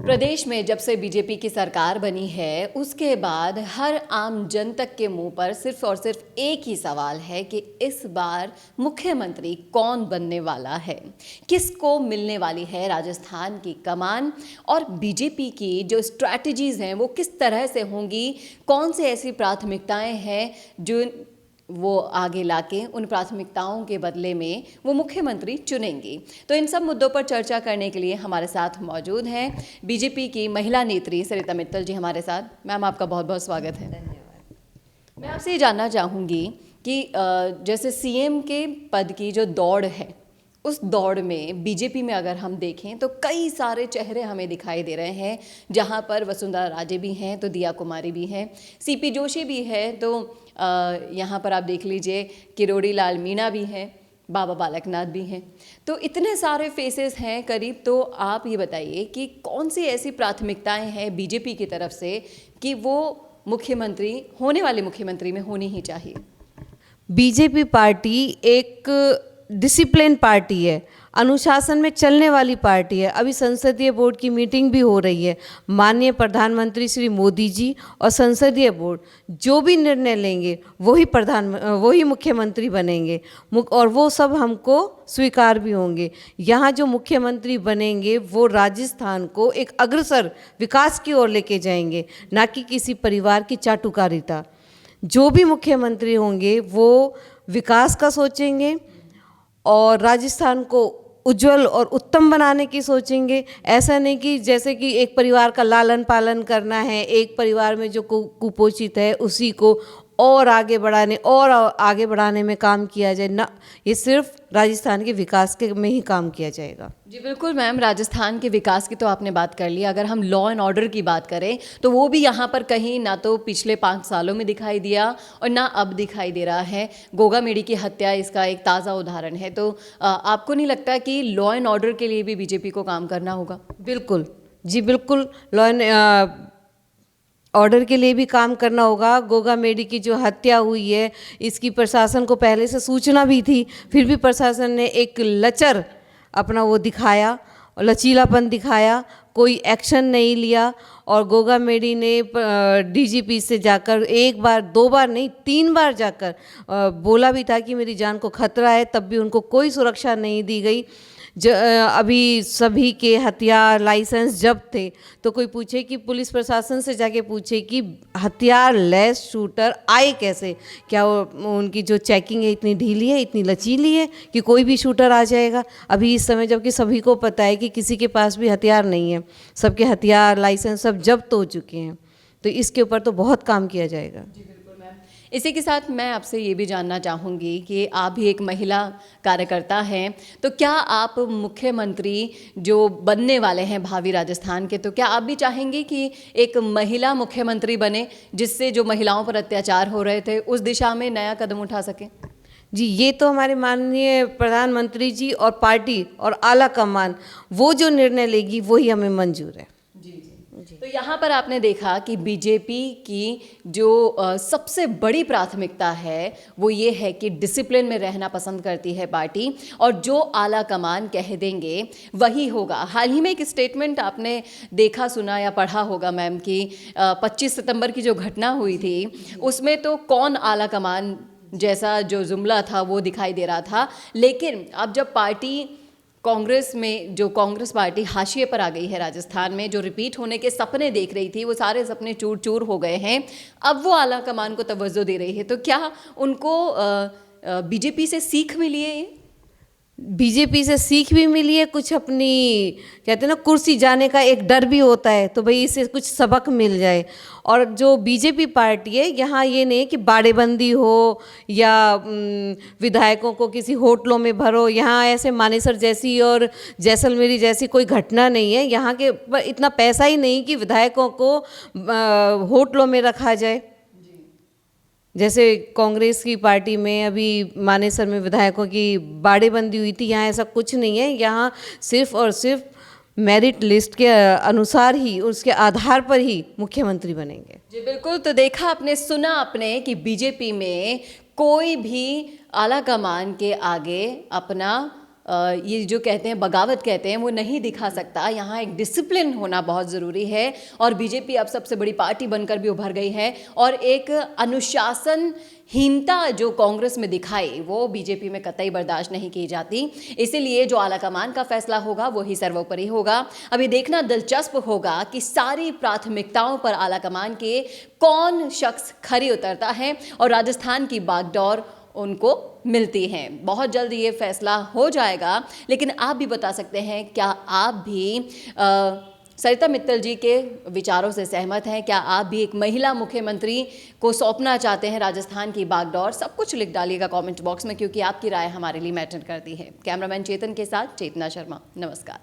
प्रदेश में जब से बीजेपी की सरकार बनी है उसके बाद हर आम जनता के मुंह पर सिर्फ और सिर्फ एक ही सवाल है कि इस बार मुख्यमंत्री कौन बनने वाला है, किसको मिलने वाली है राजस्थान की कमान और बीजेपी की जो स्ट्रैटेजीज हैं वो किस तरह से होंगी, कौन से ऐसी प्राथमिकताएं हैं जो वो आगे लाके उन प्राथमिकताओं के बदले में वो मुख्यमंत्री चुनेंगी। तो इन सब मुद्दों पर चर्चा करने के लिए हमारे साथ मौजूद हैं बीजेपी की महिला नेत्री सरिता मित्तल जी हमारे साथ। मैम, आपका बहुत बहुत स्वागत है। धन्यवाद। मैं आपसे ये जानना चाहूँगी कि जैसे सीएम के पद की जो दौड़ है उस दौड़ में बीजेपी में अगर हम देखें तो कई सारे चेहरे हमें दिखाई दे रहे हैं, जहां पर वसुंधरा राजे भी हैं तो दिया कुमारी भी हैं, सीपी जोशी भी है, तो यहाँ पर आप देख लीजिए किरोड़ी लाल मीणा भी हैं, बाबा बालकनाथ भी हैं। तो इतने सारे फेसेस हैं करीब। तो आप ये बताइए कि कौन सी ऐसी प्राथमिकताएं हैं बीजेपी की तरफ से कि वो मुख्यमंत्री होने वाले मुख्यमंत्री में होनी ही चाहिए। बीजेपी पार्टी एक डिसिप्लिन पार्टी है, अनुशासन में चलने वाली पार्टी है। अभी संसदीय बोर्ड की मीटिंग भी हो रही है। माननीय प्रधानमंत्री श्री मोदी जी और संसदीय बोर्ड जो भी निर्णय लेंगे वही मुख्यमंत्री बनेंगे और वो सब हमको स्वीकार भी होंगे। यहाँ जो मुख्यमंत्री बनेंगे वो राजस्थान को एक अग्रसर विकास की ओर लेके जाएंगे, ना कि किसी परिवार की चाटुकारिता। जो भी मुख्यमंत्री होंगे वो विकास का सोचेंगे और राजस्थान को उज्जवल और उत्तम बनाने की सोचेंगे। ऐसा नहीं कि जैसे कि एक परिवार का लालन पालन करना है, एक परिवार में जो कुपोषित है उसी को और आगे बढ़ाने में काम किया जाए ना, ये सिर्फ राजस्थान के विकास के में ही काम किया जाएगा। जी बिल्कुल मैम, राजस्थान के विकास की तो आपने बात कर ली। अगर हम लॉ एंड ऑर्डर की बात करें तो वो भी यहाँ पर कहीं ना तो पिछले 5 सालों में दिखाई दिया और ना अब दिखाई दे रहा है। गोगा मेडी की हत्या इसका एक ताज़ा उदाहरण है। तो आपको नहीं लगता कि लॉ एंड ऑर्डर के लिए भी बीजेपी को काम करना होगा? बिल्कुल जी, बिल्कुल लॉ एंड ऑर्डर के लिए भी काम करना होगा। गोगा मेडी की जो हत्या हुई है इसकी प्रशासन को पहले से सूचना भी थी, फिर भी प्रशासन ने एक लचर अपना वो दिखाया, लचीलापन दिखाया, कोई एक्शन नहीं लिया। और गोगा मेडी ने डीजीपी से जाकर 1 बार 2 बार नहीं 3 बार जाकर बोला भी था कि मेरी जान को खतरा है, तब भी उनको कोई सुरक्षा नहीं दी गई। अभी सभी के हथियार लाइसेंस जब्त थे, तो कोई पूछे कि पुलिस प्रशासन से जाके पूछे कि हथियार लेस शूटर आए कैसे? क्या उनकी जो चेकिंग है इतनी ढीली है, इतनी लचीली है कि कोई भी शूटर आ जाएगा? अभी इस समय जबकि सभी को पता है कि किसी के पास भी हथियार नहीं है, सबके हथियार लाइसेंस सब जब्त हो चुके हैं। तो इसके ऊपर तो बहुत काम किया जाएगा। इसी के साथ मैं आपसे ये भी जानना चाहूँगी कि आप भी एक महिला कार्यकर्ता हैं, तो क्या आप मुख्यमंत्री जो बनने वाले हैं भावी राजस्थान के, तो क्या आप भी चाहेंगे कि एक महिला मुख्यमंत्री बने जिससे जो महिलाओं पर अत्याचार हो रहे थे उस दिशा में नया कदम उठा सकें? जी, ये तो हमारे माननीय प्रधानमंत्री जी और पार्टी और आला कमान वो जो निर्णय लेगी वही हमें मंजूर है। तो यहाँ पर आपने देखा कि बीजेपी की जो सबसे बड़ी प्राथमिकता है वो ये है कि डिसिप्लिन में रहना पसंद करती है पार्टी, और जो आला कमान कह देंगे वही होगा। हाल ही में एक स्टेटमेंट आपने देखा, सुना या पढ़ा होगा मैम कि 25 सितंबर की जो घटना हुई थी उसमें तो कौन आला कमान जैसा जो जुमला था वो दिखाई दे रहा था, लेकिन अब जब पार्टी कांग्रेस में जो कांग्रेस पार्टी हाशिए पर आ गई है राजस्थान में, जो रिपीट होने के सपने देख रही थी वो सारे सपने चूर चूर हो गए हैं। अब वो आला कमान को तवज्जो दे रही है, तो क्या उनको बीजेपी से सीख मिली है? बीजेपी से सीख भी मिली है, कुछ अपनी कहते हैं ना कुर्सी जाने का एक डर भी होता है, तो भाई इससे कुछ सबक मिल जाए। और जो बीजेपी पार्टी है यहाँ ये नहीं कि बाड़ेबंदी हो या विधायकों को किसी होटलों में भरो। यहाँ ऐसे मानेसर जैसी और जैसलमेरी जैसी कोई घटना नहीं है। यहाँ के इतना पैसा ही नहीं कि विधायकों को होटलों में रखा जाए। जैसे कांग्रेस की पार्टी में अभी मानेसर में विधायकों की बाड़ेबंदी हुई थी, यहाँ ऐसा कुछ नहीं है। यहाँ सिर्फ और सिर्फ मेरिट लिस्ट के अनुसार ही, उसके आधार पर ही मुख्यमंत्री बनेंगे। जी बिल्कुल। तो देखा आपने, सुना आपने कि बीजेपी में कोई भी आला कमान के आगे अपना ये जो कहते हैं बगावत कहते हैं वो नहीं दिखा सकता। यहाँ एक डिसिप्लिन होना बहुत ज़रूरी है और बीजेपी अब सबसे बड़ी पार्टी बनकर भी उभर गई है और एक अनुशासनहीनता जो कांग्रेस में दिखाई वो बीजेपी में कतई बर्दाश्त नहीं की जाती। इसीलिए जो आलाकमान का फैसला होगा वही सर्वोपरि होगा। अभी देखना दिलचस्प होगा कि सारी प्राथमिकताओं पर आलाकमान के कौन शख्स खरी उतरता है और राजस्थान की बागडोर उनको मिलती हैं। बहुत जल्द ये फैसला हो जाएगा, लेकिन आप भी बता सकते हैं क्या आप भी सरिता मित्तल जी के विचारों से सहमत हैं? क्या आप भी एक महिला मुख्यमंत्री को सौंपना चाहते हैं राजस्थान की बागडोर? सब कुछ लिख डालिएगा कमेंट बॉक्स में, क्योंकि आपकी राय हमारे लिए मैटर करती है। कैमरामैन चेतन के साथ चेतना शर्मा, नमस्कार।